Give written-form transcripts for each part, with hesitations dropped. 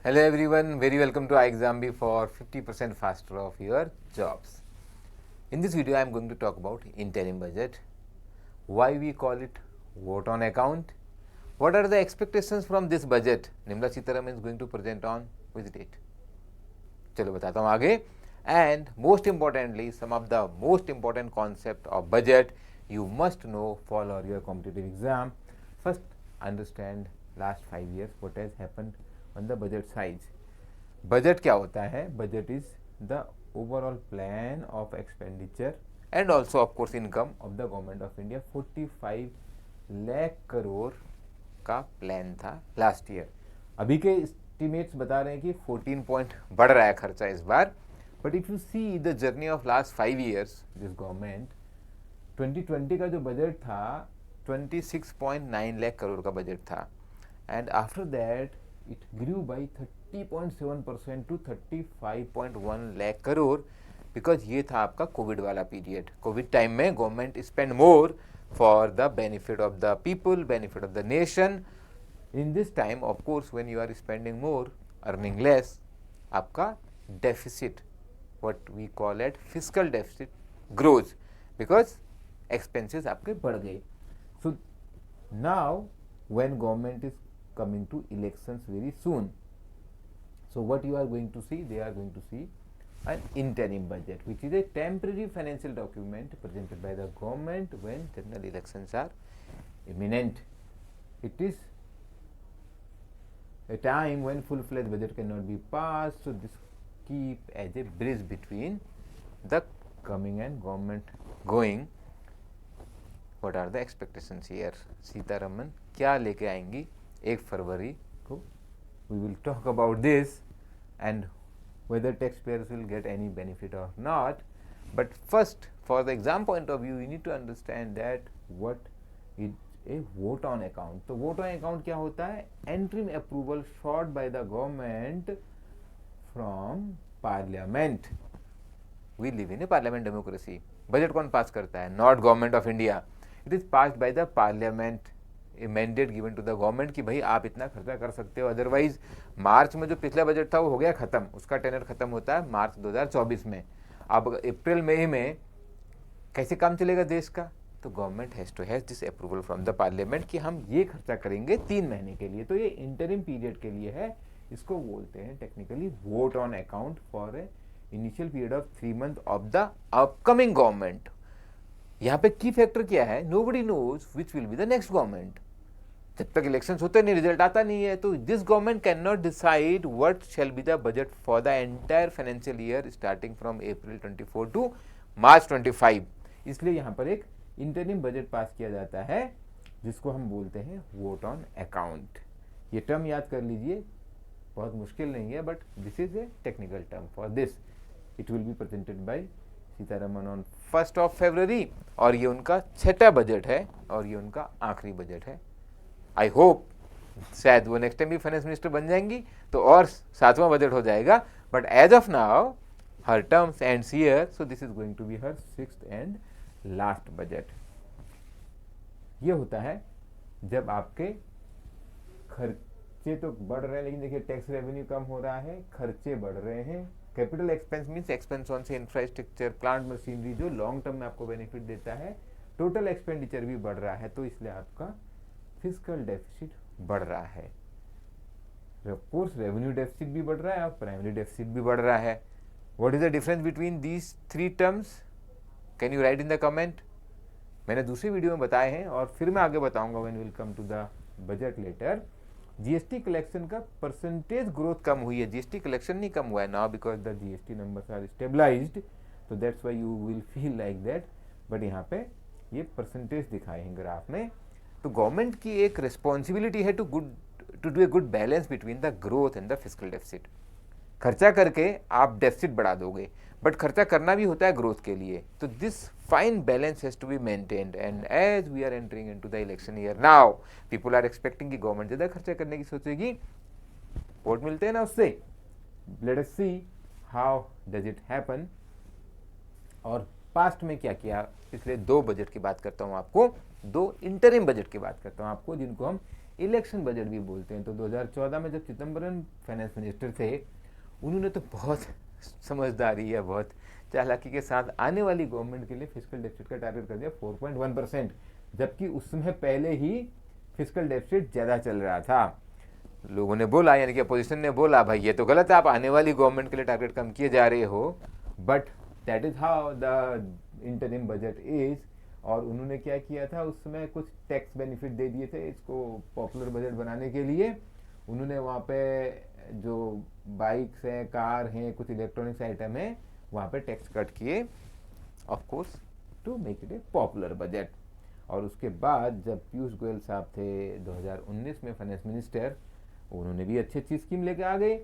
Hello everyone, very welcome to iExamB for 50% faster of your jobs. In this video I am going to talk about interim budget, why we call it vote on account, what are the expectations from this budget Nirmala Sitharaman is going to present on which date. चलो बताता हूँ आगे. And most importantly, some of the most important concept of budget you must know for your competitive exam. First, understand last 5 years what has happened on the budget size. Budget क्या होता है? Budget is the overall plan of expenditure and also of course income of the government of India. 45 lakh crore का plan था last year. अभी के estimates बता रहे हैं कि 14 पॉइंट बढ़ रहा है खर्चा इस बार. But if you see the journey of last 5 years this government 2020 का जो बजट था 26.9 लाख करोड़ का बजट था. And after that it grew by 30.7% to 35.1 lakh crore because ये था आपका कोविड वाला पीरियड. कोविड टाइम में government spend more for the benefit of the people, benefit of the nation. In this time of course when you are spending more, earning less, आपका deficit, what we call at fiscal deficit, grows because expenses आपके बढ़ गए. So now when government is coming to elections very soon, so what you are going to see, they are going to see an interim budget which is a temporary financial document presented by the government when general elections are imminent. It is a time when full-fledged budget cannot be passed, so this keep as a bridge between the coming and government going. What are the expectations here? Sitharaman क्या लेके आएंगी 1 फरवरी को? We will talk about this and whether taxpayers will get any benefit or not. But first, for the exam point of view, you need to understand that what is a vote on account. तो vote on account क्या होता है? Interim approval sought by the government from parliament. We live in a parliament democracy. Budget कौन पास करता है? Not government of India. It is passed by the parliament. Mandate given to the government कि भाई आप इतना खर्चा कर सकते हो. अदरवाइज मार्च में जो पिछला बजट था वो हो गया खत्म, उसका टेनर खत्म होता है मार्च 2024 में. अब अप्रैल मई में कैसे काम चलेगा देश का? तो government has to has this approval from the parliament कि हम ये खर्चा करेंगे 3 महीने के लिए. तो ये इंटरिम पीरियड के लिए है. इसको बोलते हैं technically vote on account for a initial period of 3 months of the upcoming government. यहाँ पे की फैक्टर क्या है? Nobody knows which will be the next government. जब तक इलेक्शंस होते नहीं, रिजल्ट आता नहीं है, तो this government can not decide what shall be the budget for the entire financial year starting from April 24 to March 25. इसलिए यहाँ पर एक इंटरिम बजट पास किया जाता है जिसको हम बोलते हैं वोट ऑन अकाउंट. ये टर्म याद कर लीजिए, बहुत मुश्किल नहीं है, but this is a technical term for this. It will be presented by Sitharaman on 1 फरवरी और ये उनका 6ठा बजट है और ये उनका आखिरी बजट है. आई होप शायद वो नेक्स्ट टाइम भी फाइनेंस मिनिस्टर बन जाएंगी तो और 7वां बजट हो जाएगा. But as of now her terms ends here, so this is going to be her 6th and last budget. ये होता है जब आपके खर्चे तो बढ़ रहे हैं, लेकिन देखिए टैक्स रेवेन्यू कम हो रहा है, खर्चे बढ़ रहे हैं. Capital expense means expense on से इंफ्रास्ट्रक्चर, प्लांट मशीनरी, जो लॉन्ग टर्म में आपको बेनिफिट देता है. टोटल एक्सपेंडिचर भी बढ़ रहा है, तो इसलिए आपका फिस्कल डेफिसिट बढ़ रहा है. ऑफ कोर्स रेवेन्यू डेफिसिट भी बढ़ रहा है और प्राइमरी डेफिसिट भी बढ़ रहा है. What is the difference between these 3 terms? Can you right in the comment? मैंने दूसरी वीडियो में बताए हैं और फिर मैं आगे बताऊंगा when will come to the budget later. GST collection का परसेंटेज ग्रोथ कम हुई है, जीएसटी कलेक्शन नहीं कम हुआ है now because the GST numbers are stabilised, तो that's why you will feel like that. But यहाँ पे ये परसेंटेज दिखाए हैं ग्राफ में. तो गवर्नमेंट की एक रिस्पॉन्सिबिलिटी है to do a good balance between the growth and the fiscal deficit. खर्चा करके आप डेफिसिट बढ़ा दोगे, बट खर्चा करना भी होता है ग्रोथ के लिए. तो this fine balance has to be maintained. And as we are entering into the election year now, people are expecting कि गवर्नमेंट ज़्यादा खर्चा करने की सोचेगी, वोट मिलते हैं ना उससे. Let us see how does it happen. और पास्ट में क्या किया, पिछले 2 बजट की बात करता हूँ आपको. दो इंटरिम बजट की बात करता हूँ आपको, जिनको हम इलेक्शन बजट भी बोलते हैं। तो 2014 में जब चिदम्बरम फाइनेंस मिनिस्टर थे, उन्होंने तो बहुत समझदारी या बहुत चालाकी के साथ आने वाली गवर्नमेंट के लिए फिस्कल डेफिसिट का टारगेट कर दिया 4.1%, जबकि उसमें पहले ही फिस्कल डेफिसिट ज़्यादा चल रहा था। लोगों ने बोला, यानी कि अपोजिशन ने बोला, भाई ये तो गलत है, आप आने वाली गवर्नमेंट के लिए टारगेट कम किए जा रहे हो, but that is how the interim budget is. और उन्होंने क्या किया था, उस समय कुछ टैक्स बेनिफिट दे दिए थे इसको पॉपुलर बजट बनाने के लिए। उन्होंने वहाँ पे जो बाइक्स हैं, कार हैं, कुछ इलेक्ट्रॉनिक्स आइटम है, वहाँ पे टैक्स कट किए, of course to make it a popular budget. और उसके बाद जब पीयूष गोयल साहब थे 2019 में फाइनेंस मिनिस्टर, उन्होंने भी अच्छी अच्छी स्कीम लेके आ गए।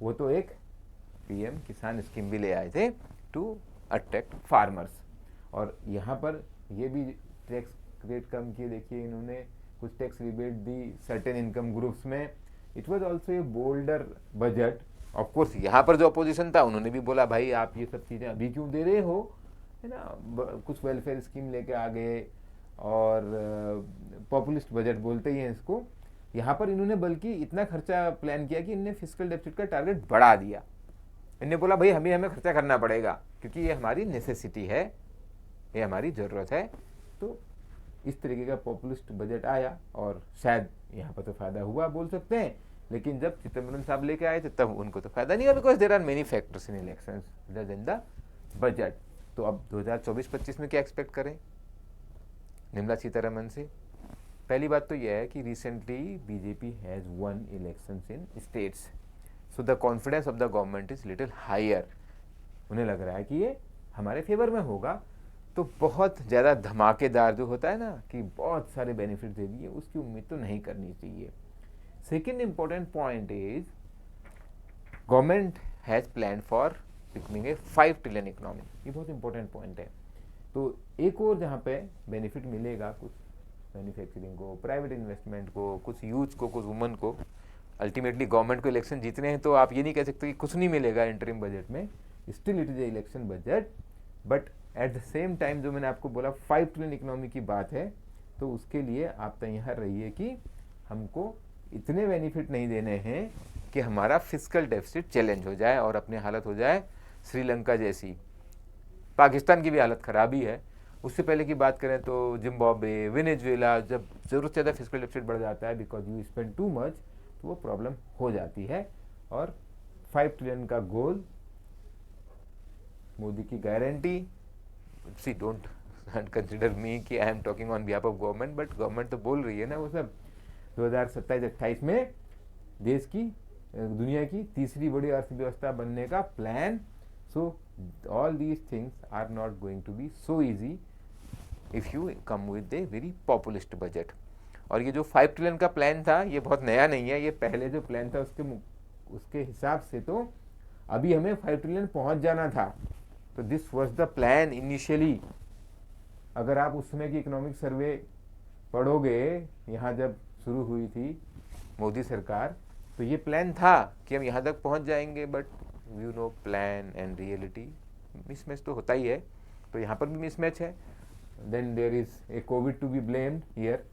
वो तो एक पीएम किसान स्कीम भी ले आए थे टू अट्रैक्ट फार्मर्स। और यहाँ पर ये भी टैक्स रेट कम किए, देखिए इन्होंने कुछ टैक्स रिबेट दी सर्टेन इनकम ग्रुप्स में। It was also a boulder budget. Of course यहाँ पर जो अपोजिशन था, उन्होंने भी बोला, भाई आप ये सब चीज़ें अभी क्यों दे रहे हो, है ना, कुछ वेलफेयर स्कीम लेके आ गए, और पॉपुलिस्ट बजट बोलते ही हैं इसको। यहाँ पर इन्होंने बल्कि इतना खर्चा प्लान किया कि इन्होंने फिस्कल डेफिसिट का टारगेट बढ़ा दिया। इन्होंने बोला, भाई हमें खर्चा करना पड़ेगा, क्योंकि ये हमारी नेसेसिटी है, ये हमारी ज़रूरत है। तो इस तरीके का पॉपुलिस्ट बजट आया, और शायद यहाँ पर तो फ़ायदा हुआ बोल सकते हैं। लेकिन जब चिदम्बरम साहब लेके आए थे, तब उनको तो फ़ायदा नहीं हुआ, because there are many factors in elections other than the budget. तो अब 2024-25 में क्या एक्सपेक्ट करें निर्मला सीतारमन से? पहली बात तो यह है कि recently BJP has won elections in states, so the confidence of the government is little higher. उन्हें लग रहा है कि ये हमारे फेवर में होगा। तो बहुत ज़्यादा धमाकेदार जो होता है ना, कि बहुत सारे बेनिफिट दे दिए, उसकी उम्मीद तो नहीं करनी चाहिए। Second important point is government has plan for becoming a 5 trillion economy. ये बहुत इंपॉर्टेंट पॉइंट है। तो एक और जहाँ पे बेनिफिट मिलेगा, कुछ मैन्युफैक्चरिंग को, प्राइवेट इन्वेस्टमेंट को, कुछ यूथ को, कुछ वुमन को। अल्टीमेटली गवर्नमेंट को इलेक्शन जीतने हैं, तो आप ये नहीं कह सकते कि कुछ नहीं मिलेगा इंटरिम बजट में। Still it is a election budget, but at the same time जो मैंने आपको बोला 5 ट्रिलियन इकोनॉमी की बात है, तो उसके लिए आप तैयार रहिए कि हमको इतने बेनिफिट नहीं देने हैं कि हमारा फिस्कल डेफिसिट चैलेंज हो जाए और अपनी हालत हो जाए श्रीलंका जैसी। पाकिस्तान की भी हालत ख़राब ही है। उससे पहले की बात करें तो जिम्बाब्वे, वेनेजुएला, जब ज़रूरत से ज़्यादा फिस्कल डेफिसिट बढ़ जाता है because you spend too much, तो वो प्रॉब्लम हो जाती है। और 5 ट्रिलियन का गोल, मोदी की guarantee. See don't consider me कि I am talking on behalf of government, but government तो बोल रही है ना वो सब। 2027-28 में देश की, दुनिया की तीसरी बड़ी अर्थव्यवस्था बनने का plan. So all these things are not going to be so easy if you come with a very populist budget. और ये जो 5 ट्रिलियन का प्लान था, ये बहुत नया नहीं है। ये पहले जो प्लान था उसके हिसाब से तो अभी हमें 5 ट्रिलियन पहुंच जाना था। तो this was the plan initially. अगर आप उस समय की इकोनॉमिक सर्वे पढ़ोगे, यहाँ जब शुरू हुई थी मोदी सरकार, तो ये प्लान था कि हम यहाँ तक पहुँच जाएंगे। But you know, plan and reality mismatch तो होता ही है। तो यहाँ पर भी मिसमैच है। Then there is a covid to be blamed here.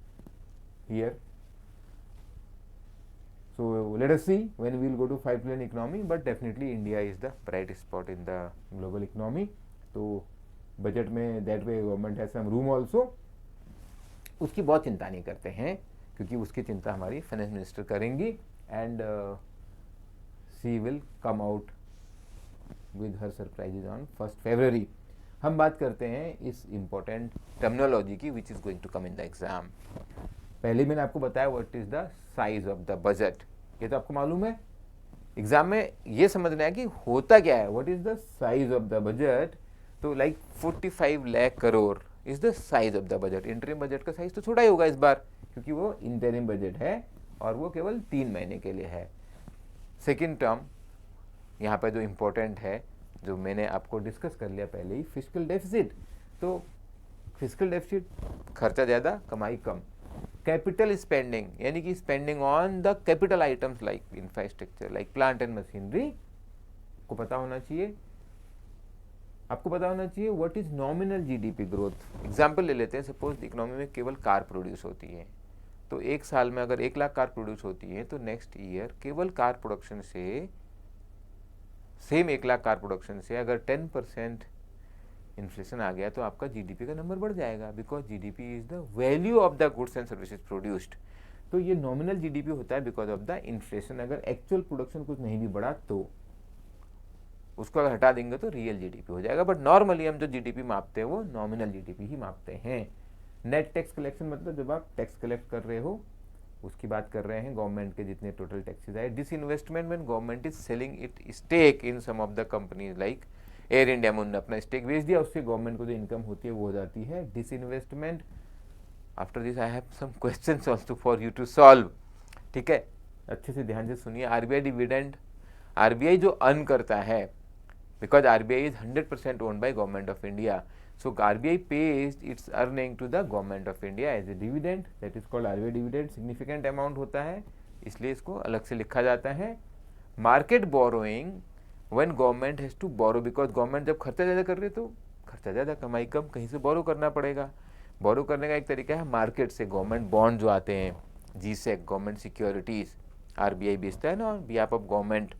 So let us see when we will go to 5 trillion economy, but definitely India is the bright spot in the global economy. तो budget में that way government has some room also. उसकी बहुत चिंता नहीं करते हैं, क्योंकि उसकी चिंता हमारी फाइनेंस मिनिस्टर करेंगी, and she will come out with her surprises on 1 February। हम बात करते हैं इस इम्पोर्टेंट टर्मिनोलॉजी की which is going to come in the exam. पहले मैंने आपको बताया what is the size of the budget, ये तो आपको मालूम है। एग्जाम में ये समझना है कि होता क्या है, what is the size of the budget. तो like 45 lakh crore is the size of the budget. Interim budget का साइज तो छोटा ही होगा इस बार, क्योंकि वो इंटरिम बजट है और वो केवल 3 महीने के लिए है। सेकेंड टर्म यहाँ पर जो इम्पोर्टेंट है, जो मैंने आपको डिस्कस कर लिया पहले ही, फिस्कल डेफिसिट। तो फिस्कल डेफिसिट, खर्चा ज़्यादा कमाई कम। कैपिटल स्पेंडिंग, यानी कि spending on the capital items like infrastructure, like plant and machinery, को पता होना चाहिए। आपको पता होना चाहिए what is nominal GDP growth. Example ले लेते हैं, सपोज इकोनॉमी में केवल कार प्रोड्यूस होती है, तो एक साल में अगर 1 लाख कार प्रोड्यूस होती है तो नेक्स्ट ईयर केवल कार प्रोडक्शन से, सेम 1 लाख कार प्रोडक्शन से अगर 10% इन्फ्लेशन आ गया तो आपका जीडीपी का नंबर बढ़ जाएगा, because GDP is the value of the goods and services produced. तो ये नॉमिनल जीडीपी होता है बिकॉज ऑफ द इन्फ्लेशन। अगर एक्चुअल प्रोडक्शन कुछ नहीं भी बढ़ा तो उसको अगर हटा देंगे तो रियल जीडीपी हो जाएगा, बट नॉर्मली हम जो जीडीपी मापते हैं वो नॉमिनल जीडीपी ही मापते हैं। नेट टैक्स कलेक्शन मतलब जब आप टैक्स कलेक्ट कर रहे हो उसकी बात कर रहे हैं, गवर्नमेंट के जितने टोटल टैक्सेस आए। Disinvestment when government is selling it stake in some of the companies like Air India में उन्होंने अपना स्टेक बेच दिया, उससे गवर्नमेंट को जो इनकम होती है वो हो जाती है disinvestment. After this I have some questions also for you to solve, ठीक है, अच्छे से ध्यान से सुनिए। आरबीआई डिविडेंड, आरबीआई जो अर्न करता है, because RBI is 100% owned by Government of India, so RBI pays its earning to the Government of India as a dividend, that is called RBI dividend। significant amount होता है इसलिए इसको अलग से लिखा जाता है। Market borrowing, when government has to borrow, because government जब खर्चा ज़्यादा कर रही है तो खर्चा ज़्यादा, कमाई कम, कहीं से बोरो करना पड़ेगा। बोरो करने का एक तरीका है मार्केट से, गवर्नमेंट बॉन्ड जो आते हैं, जीसेक, गवर्नमेंट सिक्योरिटीज, आरबीआई बेचता है ना ऑन बिहाफ ऑफ गवर्नमेंट,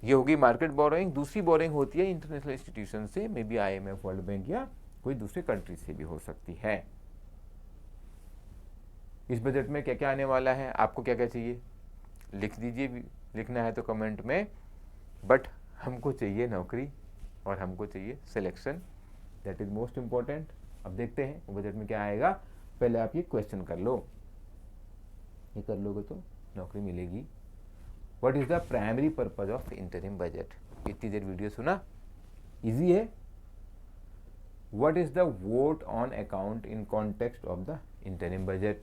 ये होगी मार्केट बोरोइंग। दूसरी बोरोइंग होती है इंटरनेशनल इंस्टीट्यूशन से, may be IMF, world bank या कोई दूसरे कंट्री से भी हो सकती है। इस बजट में क्या क्या आने वाला है, आपको क्या क्या चाहिए लिख दीजिए, लिखना है तो कमेंट में, बट हमको चाहिए नौकरी और हमको चाहिए selection, that is most important. अब देखते हैं वो बजट में क्या आएगा, पहले आप ये क्वेश्चन कर लो, ये कर लोगे तो नौकरी मिलेगी। What is the primary purpose of interim budget? इतनी देर वीडियो सुना, इजी है। What is the vote on account in context of the interim budget?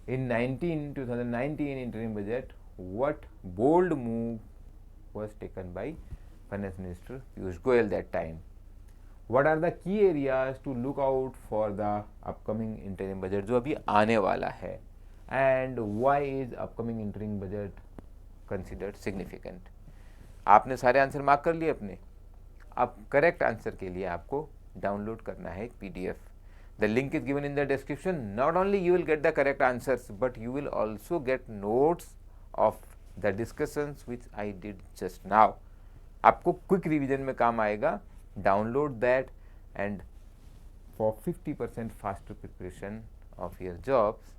In 2019 interim budget, what bold move was taken by Finance Minister Piyush Goyal that time? What are the key areas to look out for the upcoming interim budget जो अभी आने वाला है? And why is upcoming interim budget considered significant? आपने सारे answer mark कर लिए अपने। अब करेक्ट आंसर के लिए आपको डाउनलोड करना है एक PDF, the link is given in the description. Not only you will get the correct answers but you will also get notes of the discussions which I did just now. आपको quick revision में काम आएगा, download that and for 50% faster preparation of your jobs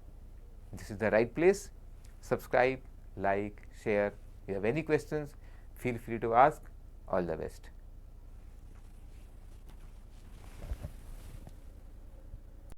this is the right place. Subscribe, like, share. If you have any questions, feel free to ask. All the best.